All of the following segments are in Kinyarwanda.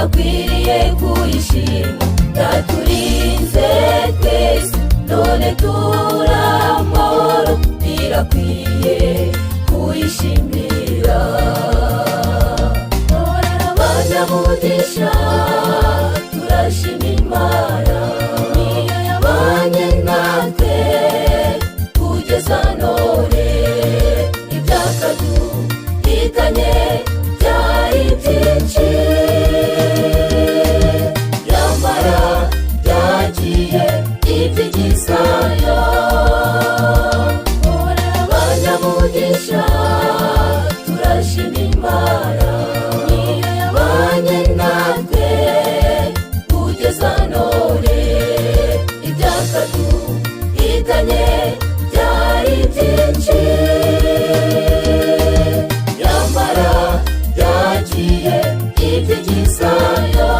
birakwiriye kuyishima. Yaturinze twese none turamahoro, birakwiye kuyishimira. Abanyamugisha turashima Imana, niyo yabanye natwe kugeza none. Ibyakaduhitanye byari byinshi, yamara byagiye ibyigisayo. Abanyamugisha turashima Imana, niyo yabanye natwe kugeza none. Ibyakaduhitanye byari byinshi, yamara byagiye ibyigisayo.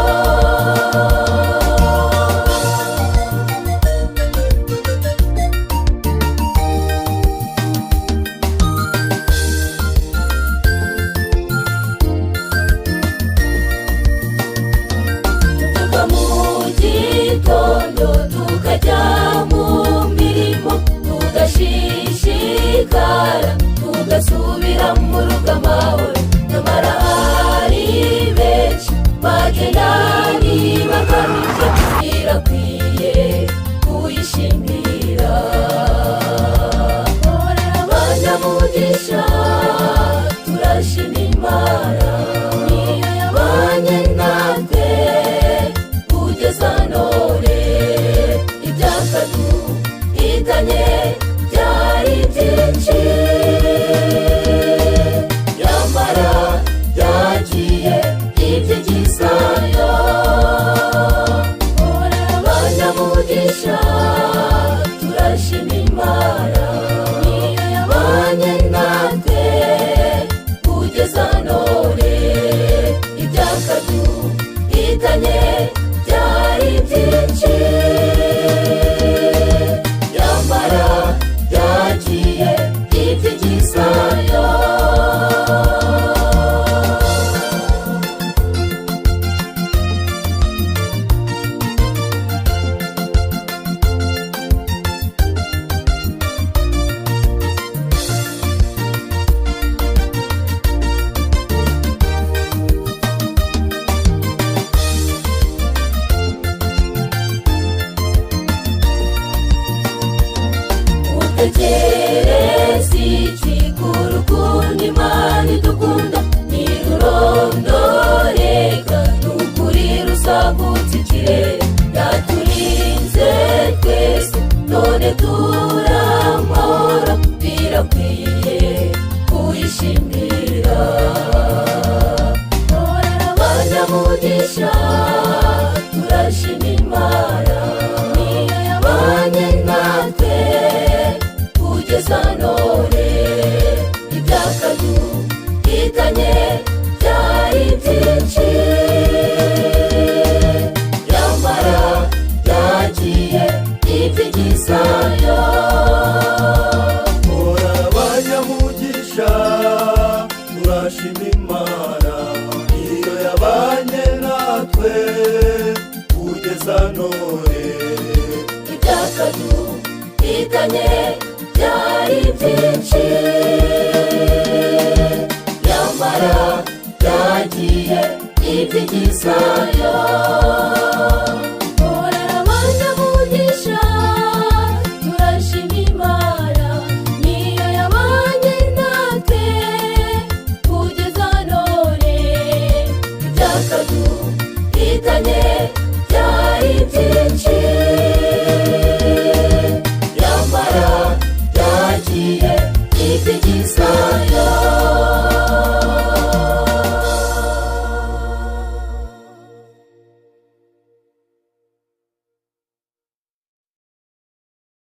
Tuva mu gitondo tukajya mu mirimo, tugashishikara tugasubira mu rugo amahoro. Nyamara hari benshi bagenda ntibagarurwe, birakwiye kuyishimira. Abanyamugisha turashima Imana, niyo yabanye natwe kugeza none. Ibyakaduhitanye byari byinshi, yamara byagiye ibyigisayo. Abanyamugisha turashima Imana, niyo yabanye natwe kugeza none. Ibyakaduhitanye byari byinshi, yamara byagiye ibyigisayo. Utekereza iki ku rukundo Imana idukunda? Ntirurondoreka, n'ukuri rusagutse ikirere. Yaturinze twese none turamahoro, birakwiye kuyishimira. Abanyamugisha turashima Imana, niyo yabanye natwe kugeza none. Ibyakaduhitanye byari byinshi, yamara byagiye ibyigisayo. Abanyamugisha turashima Imana, niyo yabanye natwe kugeza none. Ibyakaduhitanye byari byinshi, yamara byagiye ibyigisayo.